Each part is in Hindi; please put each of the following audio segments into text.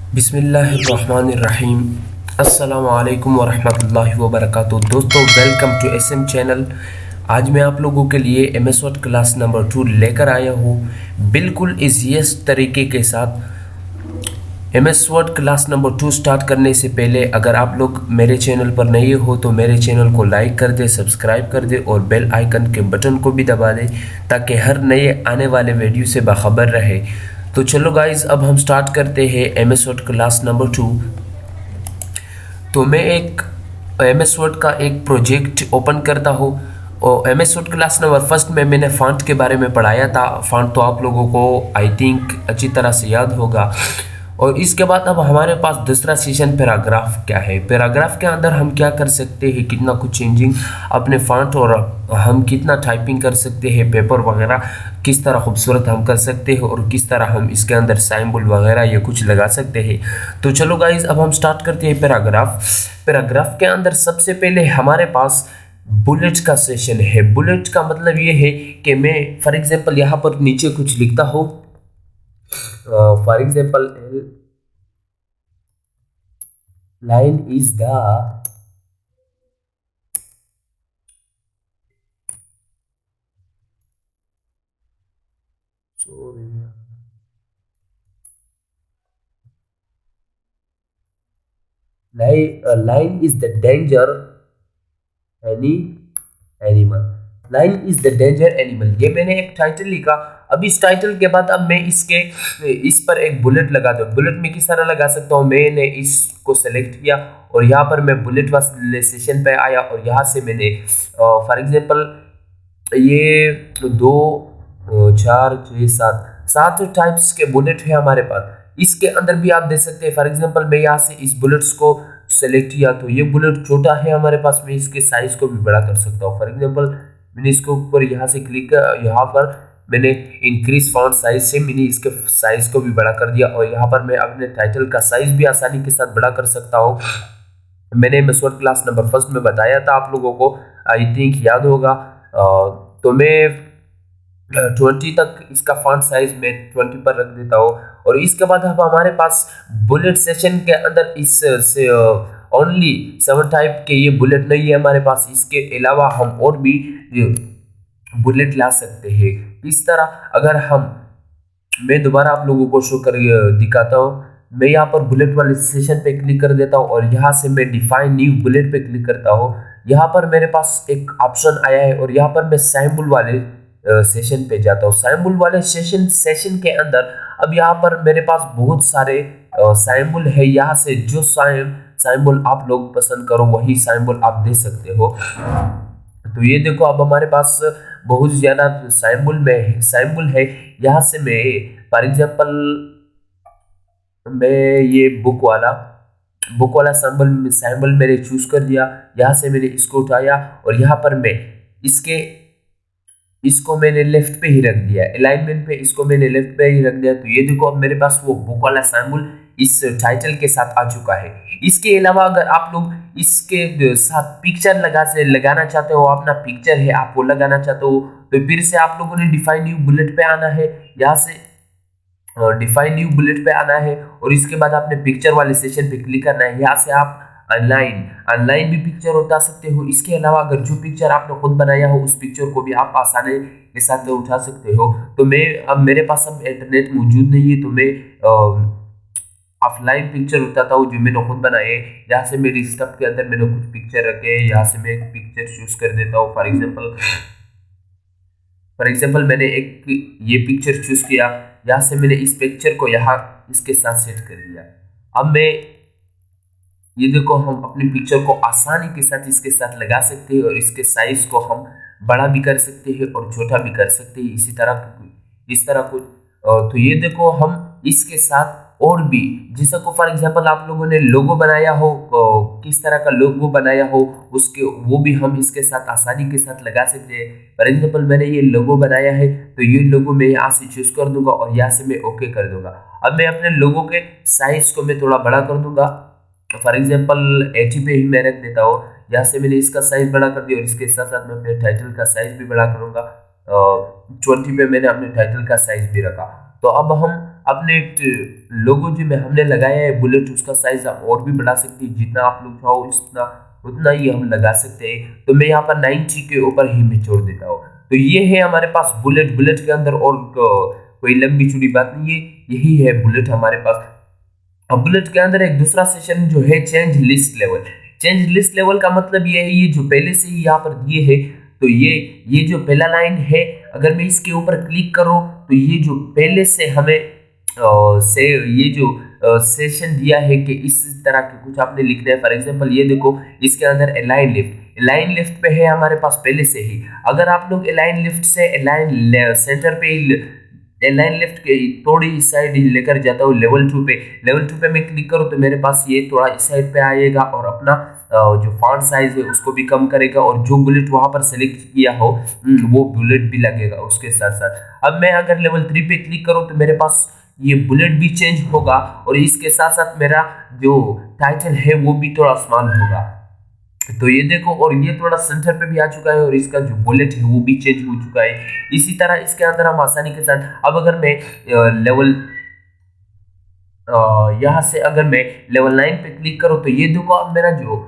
बिस्मिल्लाहिर्रहमानिर्रहीम। अस्सलाम वालेकुम वरहमतुल्लाहि वबरकातुहू। दोस्तों, वेलकम टू एसएम चैनल। आज मैं आप लोगों के लिए एमएस वर्ड क्लास नंबर 2 लेकर आया हूँ, बिल्कुल ईजीएस्ट तरीके के साथ। MS word class number 2 start करने से पहले अगर आप लोग मेरे चैनल पर नए हो तो मेरे चैनल को लाइक कर दे, सब्सक्राइब कर दे और बेल आइकन के बटन को भी दबा दे ताकि हर नए आने वाले वीडियो से बाखबर रहे। तो चलो गाइज, अब हम स्टार्ट करते हैं एमएस वर्ड क्लास नंबर 2। तो मैं एक एमएस वर्ड का एक प्रोजेक्ट ओपन करता हूँ और MS word class number first में मैंने फॉन्ट के बारे में पढ़ाया था। फॉन्ट तो आप लोगों को आई थिंक अच्छी तरह से याद होगा। और इसके बाद अब हमारे पास दूसरा सेशन पैराग्राफ क्या है। पैराग्राफ के अंदर हम क्या कर सकते हैं, कितना कुछ चेंजिंग अपने फॉन्ट और हम कितना टाइपिंग कर सकते हैं, पेपर वगैरह किस तरह खूबसूरत हम कर सकते हैं और किस तरह हम इसके अंदर साइंबल वगैरह ये कुछ लगा सकते हैं। तो चलो गाइज, अब हम स्टार्ट करते हैं पैराग्राफ। पैराग्राफ के अंदर सबसे पहले हमारे पास बुलेट का सेशन है। बुलेट का मतलब ये है कि मैं फॉर एग्जांपल यहाँ पर नीचे कुछ लिखता हूँ। For example, line is the sorry line is the danger any animal। Line is the danger animal, ये मैंने एक टाइटल लिखा। अब इस टाइटल के बाद अब मैं इस पर एक बुलेट लगा दूँ। बुलेट में किस तरह लगा सकता हूँ, मैंने इसको सेलेक्ट किया और यहाँ पर मैं बुलेट वाले सेशन पे आया और यहाँ से मैंने फॉर एग्जांपल ये 2 4 6 7 टाइप्स के बुलेट है हमारे पास। इसके अंदर भी आप देख सकते हैं। फॉर एग्जांपल मैं यहाँ से इस बुलेट्स को सेलेक्ट किया तो ये बुलेट छोटा है हमारे पास, मैं इसके साइज को भी बड़ा कर सकता हूँ। फॉर एग्जांपल मैंने इसके ऊपर यहाँ से क्लिक किया, यहाँ पर मैंने इंक्रीज फॉन्ट साइज से मैंने इसके साइज को भी बड़ा कर दिया और यहाँ पर मैं अपने टाइटल का साइज भी आसानी के साथ बड़ा कर सकता हूँ। मैंने MS word class number first में बताया था आप लोगों को, आई थिंक याद होगा। तो मैं 20 तक इसका फॉन्ट साइज मैं 20 पर रख देता हूँ। और इसके बाद अब हमारे पास बुलेट सेशन के अंदर इस से ओनली 7 टाइप के ये बुलेट नहीं है हमारे पास। इसके अलावा हम और भी बुलेट ला सकते हैं। इस तरह अगर हम मैं दोबारा आप लोगों को शो कर दिखाता हूँ। मैं यहाँ पर बुलेट वाले सेशन पे क्लिक कर देता हूँ और यहाँ से मैं डिफाइन न्यू बुलेट पे क्लिक करता हूँ। यहाँ पर मेरे पास एक ऑप्शन आया है और यहाँ पर मैं साइंबल वाले सेशन पे जाता हूँ। साइंबल वाले सेशन के अंदर अब यहाँ पर मेरे पास बहुत सारे साइंबल है। यहाँ से जो साइंबल आप लोग पसंद करो वही साइंबल आप दे सकते हो। तो ये देखो, अब हमारे पास बहुत ज़्यादा साइंबल है। यहाँ से मैं फॉर एग्जांपल मैं ये बुक वाला सैम्बल मैंने चूज कर दिया। यहाँ से मैंने इसको उठाया और यहाँ पर मैं इसको मैंने लेफ्ट पे ही रख दिया, अलाइनमेंट पे इसको मैंने लेफ्ट पे ही रख दिया। तो ये देखो, अब मेरे पास वो बुक वाला सैम्बल इस टाइटल के साथ आ चुका है। इसके अलावा अगर आप लोग इसके साथ पिक्चर लगाना चाहते हो, अपना पिक्चर है आप वो लगाना चाहते हो, तो फिर से आप लोगों ने डिफाइन न्यू बुलेट पे आना है। यहाँ से डिफाइन न्यू बुलेट पे आना है और इसके बाद आपने पिक्चर वाले सेशन पे क्लिक करना है। यहाँ से आप ऑनलाइन भी पिक्चर उठा सकते हो। इसके अलावा अगर जो पिक्चर आपने खुद बनाया हो उस पिक्चर को भी आप आसानी के साथ उठा सकते हो। तो अब मेरे पास अब इंटरनेट मौजूद नहीं है तो मैं ऑफलाइन पिक्चर उठाता हूँ जो मैंने खुद बनाए। यहाँ से मेरे डेस्कटॉप के अंदर मैंने कुछ पिक्चर रखे, यहाँ से मैं एक पिक्चर चूज कर देता हूँ। फॉर एग्जाम्पल मैंने एक ये पिक्चर चूज किया। यहाँ से मैंने इस पिक्चर को यहाँ इसके साथ सेट कर दिया। अब मैं ये देखो, हम अपनी पिक्चर को आसानी के साथ इसके साथ लगा सकते हैं और इसके साइज को हम बड़ा भी कर सकते हैं और छोटा भी कर सकते हैं। इस तरह कुछ। तो ये देखो, हम इसके साथ और भी जैसा को फॉर एग्जांपल आप लोगों ने लोगो बनाया हो, किस तरह का लोगो बनाया हो उसके वो भी हम इसके साथ आसानी के साथ लगा सकते हैं। फॉर एग्जांपल मैंने ये लोगो बनाया है तो ये लोगो मैं यहाँ से चूज कर दूंगा और यहाँ से मैं ओके कर दूंगा। अब मैं अपने लोगो के साइज को मैं थोड़ा बड़ा कर दूंगा। फॉर एग्जाम्पल 80 पे ही मैं रख देता हूँ। यहाँ से मैंने इसका साइज बड़ा कर दिया और इसके साथ साथ मैं अपने टाइटल का साइज भी बड़ा करूंगा। 20 पे मैंने अपने टाइटल का साइज भी रखा। तो अब हम अपने लोगो जो में हमने लगाया है बुलेट, उसका साइज आप और भी बढ़ा सकते हैं, जितना आप लोग चाहो इतना उतना ही हम लगा सकते हैं। तो मैं यहाँ पर 90 के ऊपर ही मैं छोड़ देता हूँ। तो ये है हमारे पास बुलेट। बुलेट के अंदर और कोई लंबी चौड़ी बात नहीं है, यही है बुलेट हमारे पास। अब बुलेट के अंदर एक दूसरा सेशन जो है change list level. Change list level का मतलब ये है, ये जो पहले से ही यहाँ पर दिए है, तो ये जो पहला लाइन है, अगर मैं इसके ऊपर क्लिक करूँ तो ये जो पहले से हमें से ये जो सेशन दिया है कि इस तरह के कुछ आपने लिखना है। फॉर एग्जांपल ये देखो, इसके अंदर अलाइन लिफ्ट, अलाइन लिफ्ट पे है हमारे पास पहले से ही। अगर आप लोग अलाइन लिफ्ट से अलाइन सेंटर पे लाइन लिफ्ट के थोड़ी इस साइड ही लेकर जाता हूँ लेवल 2 पे। लेवल 2 पे मैं क्लिक करूँ तो मेरे पास ये थोड़ा इस साइड पे आएगा और अपना जो फॉन्ट साइज है उसको भी कम करेगा, और जो बुलेट वहां पर सेलेक्ट किया हो वो बुलेट भी लगेगा उसके साथ साथ। अब मैं अगर लेवल 3 पे क्लिक करूँ तो मेरे पास ये बुलेट भी चेंज होगा, और इसके साथ साथ मेरा जो टाइटल है वो भी थोड़ा स्मॉल होगा। तो ये देखो, और ये थोड़ा सेंटर पे भी आ चुका है, और इसका जो बुलेट है वो भी चेंज हो चुका है। इसी तरह इसके अंदर हम आसानी के साथ, अब अगर मैं लेवल यहाँ से अगर मैं लेवल 9 पे क्लिक करूँ तो ये देखो, अब मेरा जो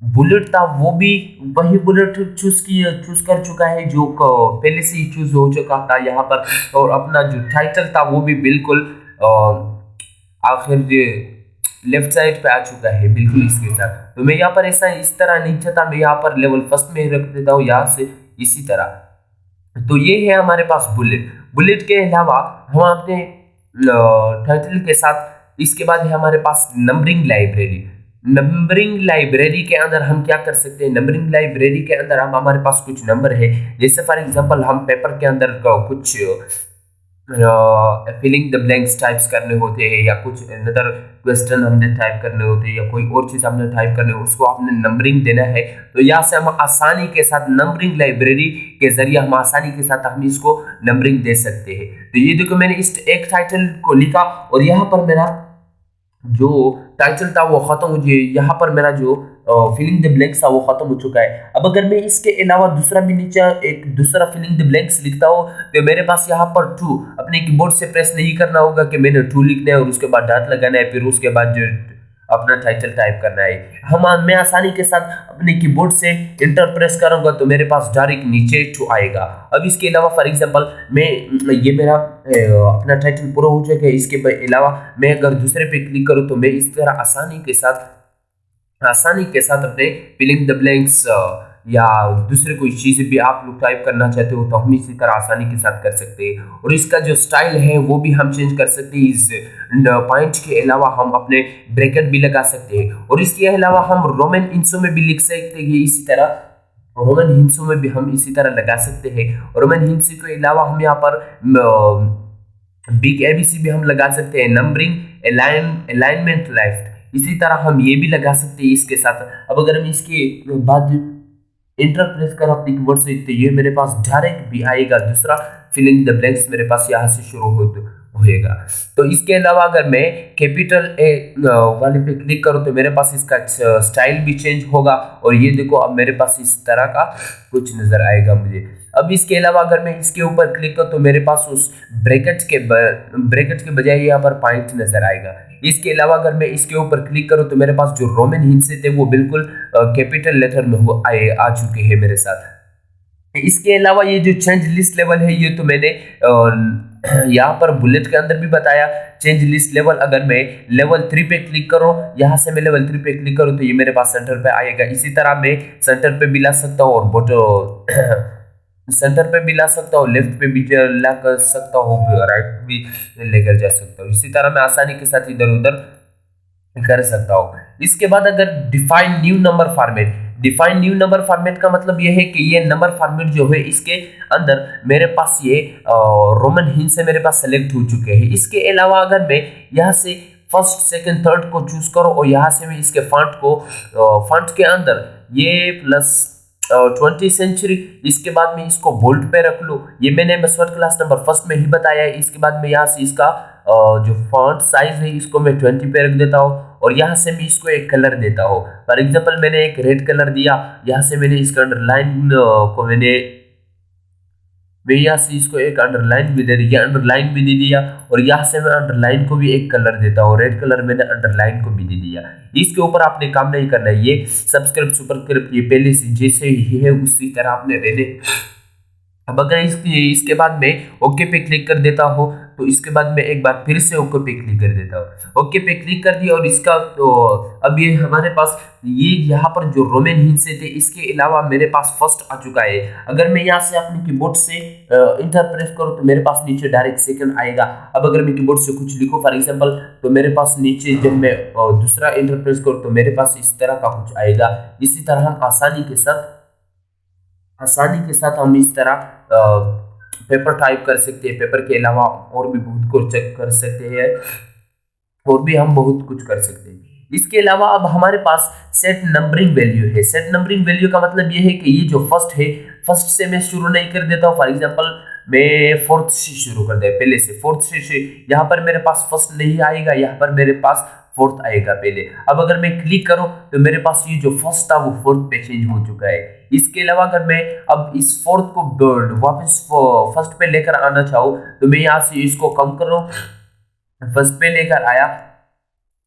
बुलेट था वो भी वही बुलेट चूज कर चुका है जो पहले से ही चूज हो चुका था यहाँ पर। और अपना जो टाइटल था वो भी बिल्कुल आखिर लेफ्ट साइड पे आ चुका है बिल्कुल इसके साथ। तो मैं यहाँ पर ऐसा इस तरह नहीं चाहता, मैं यहाँ पर लेवल फर्स्ट में ही रख देता हूँ यहाँ से इसी तरह। तो ये है हमारे पास बुलेट। बुलेट के अलावा हम अपने टाइटल के साथ, इसके बाद है हमारे पास नंबरिंग लाइब्रेरी। नंबरिंग लाइब्रेरी के अंदर हम क्या कर सकते हैं, नंबरिंग लाइब्रेरी के अंदर हम हमारे पास कुछ नंबर है, जैसे फॉर एग्जांपल हम पेपर के अंदर कुछ फिलिंग द ब्लैंक्स टाइप्स करने होते हैं, या कुछ अनदर क्वेश्चन हमने टाइप करने होते हैं, या कोई और चीज़ हमने टाइप करनी है, उसको आपने नंबरिंग देना है। तो यहाँ से हम आसानी के साथ नंबरिंग लाइब्रेरी के जरिए हम आसानी के साथ हम इसको नंबरिंग दे सकते हैं। तो ये देखो, मैंने इस एक टाइटल को लिखा और यहाँ पर मेरा जो टाइटल था वो खत्म हो गया, यहाँ पर मेरा जो फिलिंग द ब्लैंक्स था वो खत्म हो चुका है। अब अगर मैं इसके अलावा दूसरा भी नीचे एक दूसरा फिलिंग द ब्लैंक्स लिखता हूँ तो मेरे पास यहाँ पर 2, अपने कीबोर्ड से प्रेस नहीं करना होगा कि मैंने 2 लिखना है और उसके बाद डॉट लगाना है, फिर उसके बाद जो अपना टाइटल टाइप करना है। मैं आसानी के साथ अपने कीबोर्ड से इंटर प्रेस करूंगा तो मेरे पास डायरेक्ट नीचे 2 आएगा। अब इसके अलावा फॉर एग्जांपल ये मेरा अपना टाइटल पूरा हो जाएगा। इसके अलावा मैं अगर दूसरे पे क्लिक करूं तो मैं इस तरह आसानी के साथ अपने फिलिंग द ब्लैंक्स या दूसरे कोई चीज़ भी आप लोग टाइप करना चाहते हो तो हम इसी तरह आसानी के साथ कर सकते हैं। और इसका जो स्टाइल है वो भी हम चेंज कर सकते हैं। इस पॉइंट के अलावा हम अपने ब्रैकेट भी लगा सकते हैं, और इसके अलावा हम रोमन इंसो में भी लिख सकते हैं। इसी तरह रोमन हिंसों में भी हम इसी तरह लगा सकते हैं। रोमन हिंसों के अलावा हम यहाँ पर बिग एबीसी भी हम लगा सकते हैं, नंबरिंग, अलाइनमेंट, लेफ्ट, इसी तरह हम ये भी लगा सकते हैं इसके साथ। अब अगर हम इसके बाद इंटर प्रेस कर अपनी कीबोर्ड से, तो ये मेरे पास डायरेक्ट भी आएगा दूसरा फिलिंग द ब्लैंक्स मेरे पास यहाँ से शुरू होएगा। तो इसके अलावा अगर मैं कैपिटल ए वाले पे क्लिक करूँ तो मेरे पास इसका स्टाइल भी चेंज होगा, और ये देखो अब मेरे पास इस तरह का कुछ नजर आएगा मुझे। अब इसके अलावा अगर मैं इसके ऊपर क्लिक करूँ तो मेरे पास उस ब्रैकेट के बजाय यहाँ पर पॉइंट नजर आएगा। इसके अलावा अगर मैं इसके ऊपर क्लिक करूँ तो मेरे पास जो रोमन हिंसे थे वो बिल्कुल कैपिटल लेटर में आ चुके हैं मेरे साथ। इसके अलावा ये जो चेंज लिस्ट लेवल है ये तो मैंने यहाँ पर बुलेट के अंदर भी बताया। चेंज लिस्ट लेवल, अगर मैं लेवल 3 पे क्लिक करूँ, यहाँ से मैं लेवल 3 पे क्लिक करूँ तो ये मेरे पास सेंटर पे आएगा। इसी तरह मैं सेंटर पे भी ला सकता हूँ, और सेंटर पे भी ला सकता हूँ, लेफ्ट पे भी ला कर सकता हूँ, राइट भी लेकर जा सकता हूँ। इसी तरह मैं आसानी के साथ इधर उधर कर सकता हूँ। इसके बाद अगर define new number format, define new number format का मतलब यह है कि ये नंबर फॉर्मेट जो है इसके अंदर मेरे पास ये रोमन हिंट से मेरे पास सेलेक्ट हो चुके हैं। इसके अलावा अगर मैं यहाँ से फर्स्ट, सेकंड, थर्ड को चूज करो और यहाँ से मैं इसके फॉन्ट के अंदर ये प्लस 20th सेंचुरी, इसके बाद में इसको बोल्ड पे रख लो। ये मैंने मसवर्ड क्लास नंबर फर्स्ट में ही बताया है। इसके बाद में यहाँ से इसका जो फॉन्ट साइज है इसको मैं 20 पे रख देता हूँ, और यहाँ से मैं इसको एक कलर देता हूँ। फॉर एग्जांपल मैंने एक रेड कलर दिया, यहाँ से मैंने इसका अंडरलाइन को मैंने मैं यहाँ से इसको एक अंडरलाइन भी दे दिया, अंडरलाइन भी दे दिया, और यहाँ से मैं अंडरलाइन को भी एक कलर देता हूँ, रेड कलर मैंने अंडरलाइन को भी दे दिया। इसके ऊपर आपने काम नहीं करना है, ये सब्सक्राइब सुपरस्क्रिप्ट ये पहले से जैसे ही है उसी तरह आपने रहने। अब अगर इसके बाद मैं ओके पे क्लिक कर देता हूँ, तो इसके बाद मैं एक बार फिर से ओके पे क्लिक कर देता हूँ। ओके पे क्लिक कर दिया, और इसका तो अब ये हमारे पास ये यहाँ पर जो रोमन हिंस थे, इसके अलावा मेरे पास फर्स्ट आ चुका है। अगर मैं यहाँ से अपने कीबोर्ड से इंटर प्रेस करूँ तो मेरे पास नीचे डायरेक्ट सेकंड आएगा। अब अगर मैं कीबोर्ड से कुछ लिखूँ फॉर एग्जांपल, तो मेरे पास नीचे जब मैं दूसरा इंटर प्रेस करूँ तो मेरे पास इस तरह का कुछ आएगा। इसी तरह हम आसानी के साथ हम इस तरह पेपर टाइप कर सकते हैं। पेपर के अलावा और भी बहुत कुछ कर सकते हैं, और भी हम बहुत कुछ कर सकते हैं। इसके अलावा अब हमारे पास सेट नंबरिंग वैल्यू है। सेट नंबरिंग वैल्यू का मतलब ये है कि ये जो फर्स्ट है, फर्स्ट से मैं शुरू नहीं कर देता हूँ। फॉर एग्जांपल मैं फोर्थ से शुरू कर दे, पहले से फोर्थ से यहाँ पर मेरे पास फर्स्ट नहीं आएगा, यहाँ पर मेरे पास फोर्थ आएगा पहले। अब अगर मैं क्लिक करूं तो मेरे पास ये जो फर्स्ट था वो फोर्थ पे चेंज हो चुका है। इसके अलावा अगर मैं अब इस फोर्थ को वापस फर्स्ट पे लेकर आना चाहूँ, तो मैं यहाँ से इसको कम करूँ, फर्स्ट पे लेकर आया,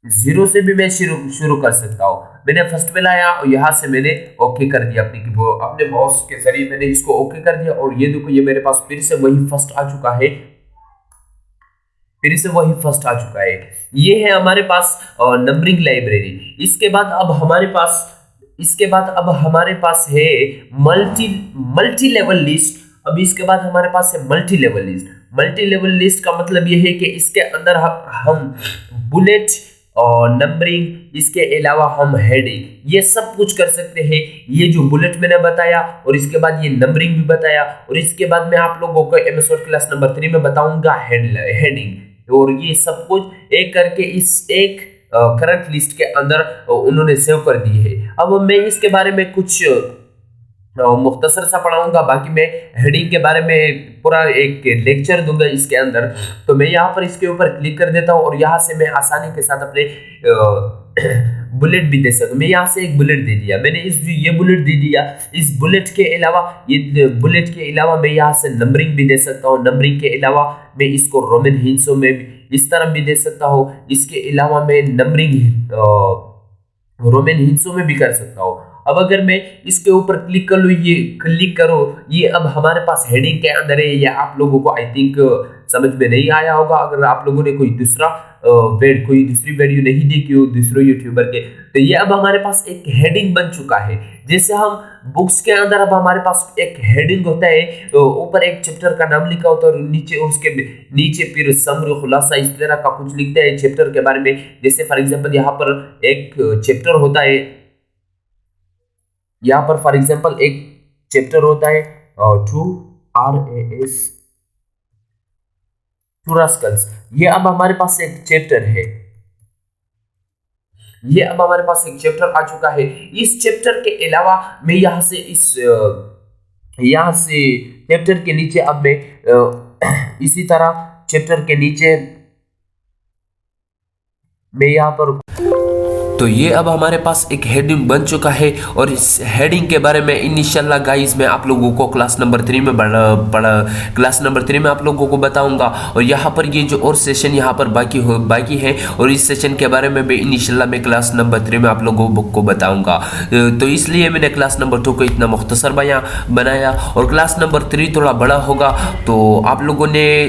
जीरो से भी मैं शुरू कर सकता हूँ। मैंने फर्स्ट पे लाया और यहाँ से मैंने ओके कर दिया, अपने माउस के जरिए मैंने इसको ओके कर दिया, और ये देखो ये मेरे पास फिर से वही फर्स्ट आ चुका है, फिर से वही फर्स्ट आ चुका है। ये है हमारे पास नंबरिंग लाइब्रेरी। इसके बाद अब हमारे पास है मल्टी लेवल लिस्ट। अब इसके बाद हमारे पास है multi level list. Multi level list का मतलब ये है कि इसके अंदर हम बुलेट और नंबरिंग, इसके अलावा हम हेडिंग, ये सब कुछ कर सकते हैं। ये जो बुलेट मैंने बताया, और इसके बाद ये नंबरिंग भी बताया, और इसके बाद मैं आप लोगों को MS वर्ड क्लास नंबर 3 में बताऊंगा हेडिंग, और ये सब कुछ एक करके इस एक करंट लिस्ट के अंदर उन्होंने सेव कर दी है। अब मैं इसके बारे में कुछ मुख्तसर सा पढ़ाऊंगा, बाकी मैं हेडिंग के बारे में पूरा एक लेक्चर दूंगा इसके अंदर। तो मैं यहाँ पर इसके ऊपर क्लिक कर देता हूँ, और यहाँ से मैं आसानी के साथ अपने बुलेट भी दे सकता हूँ। मैं यहाँ से एक बुलेट दे दिया, मैंने ये बुलेट दे दिया। इस बुलेट के अलावा मैं यहाँ से नंबरिंग भी दे सकता हूँ। नंबरिंग के अलावा मैं इसको रोमन हिंसों में इस तरह भी दे सकता हूँ। इसके अलावा मैं नंबरिंग रोमन हिंसों में भी कर सकता हूँ। अब अगर मैं इसके ऊपर क्लिक कर लूँ, ये अब हमारे पास हेडिंग के अंदर है। या आप लोगों को आई थिंक समझ में नहीं आया होगा, अगर आप लोगों ने कोई दूसरी वीडियो नहीं देखी हो दूसरे यूट्यूबर के, तो ये अब हमारे पास एक हेडिंग बन चुका है। जैसे हम बुक्स के अंदर अब हमारे पास एक हेडिंग होता है, ऊपर एक चैप्टर का नाम लिखा होता है, और नीचे उसके नीचे फिर समरी खुलासा इस तरह का कुछ लिखता है चैप्टर के बारे में। जैसे फॉर एग्जांपल यहाँ पर एक चैप्टर होता है, यहाँ पर फॉर एग्जांपल एक चैप्टर होता है टू रास्कल्स। ये अब हमारे पास एक चैप्टर है, ये अब हमारे पास एक चैप्टर आ चुका है। इस चैप्टर के अलावा मैं यहाँ से चैप्टर के नीचे अब मैं इसी तरह चैप्टर के नीचे मैं यहाँ पर, तो ये अब हमारे पास एक हेडिंग बन चुका है। और इस हेडिंग के बारे में इंशाल्लाह गाइस मैं आप लोगों को क्लास नंबर 3 में आप लोगों को बताऊंगा। और यहाँ पर ये जो और सेशन यहाँ पर बाकी है, और इस सेशन के बारे में भी इंशाल्लाह मैं क्लास नंबर 3 में आप लोगों को बताऊंगा। तो इसलिए मैंने क्लास नंबर 2 को इतना मुख्तसर बनाया, और क्लास नंबर 3 थोड़ा बड़ा होगा, तो आप लोगों ने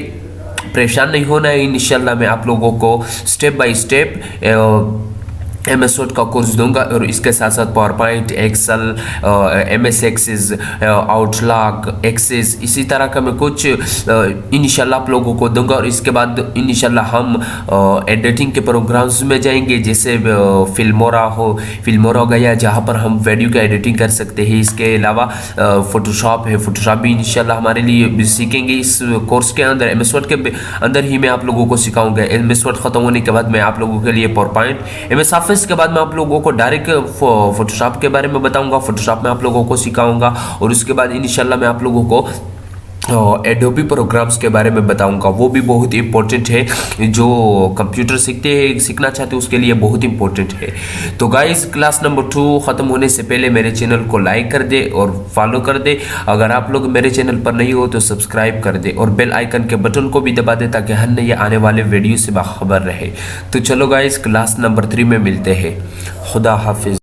परेशान नहीं होना है। इंशाल्लाह मैं आप लोगों को step by step MS word का कोर्स दूंगा, और इसके साथ साथ PowerPoint, excel, MS access, outlook access, इसी तरह का मैं कुछ इंशाल्लाह आप लोगों को दूंगा। और इसके बाद इंशाल्लाह हम एडिटिंग के प्रोग्राम्स में जाएंगे, जैसे फिल्मोरा हो गया, जहाँ पर हम वीडियो का एडिटिंग कर सकते हैं। इसके अलावा फोटोशॉप है, फोटोशॉप भी इंशाल्लाह हमारे लिए सीखेंगे इस कोर्स के अंदर। MS वर्ड के अंदर ही मैं आप लोगों को सिखाऊंगा। MS वर्ड खत्म होने के बाद मैं आप लोगों के लिए पावर पॉइंट, MS ऑफिस के बाद मैं आप लोगों को डायरेक्ट फोटोशॉप के बारे में बताऊंगा, फोटोशॉप में आप लोगों को सिखाऊंगा। और उसके बाद इंशाल्लाह मैं आप लोगों को एडोबी प्रोग्राम्स के बारे में बताऊंगा, वो भी बहुत इंपॉर्टेंट है। जो कंप्यूटर सीखना चाहते हैं उसके लिए बहुत इंपॉर्टेंट है। तो गाइस क्लास नंबर 2 ख़त्म होने से पहले मेरे चैनल को लाइक कर दे और फॉलो कर दे। अगर आप लोग मेरे चैनल पर नहीं हो तो सब्सक्राइब कर दे और बेल आइकन के बटन को भी दबा दे ताकि हर नए आने वाले वीडियो से बाखबर रहे। तो चलो गाइस क्लास नंबर 3 में मिलते हैं। खुदा हाफिज़।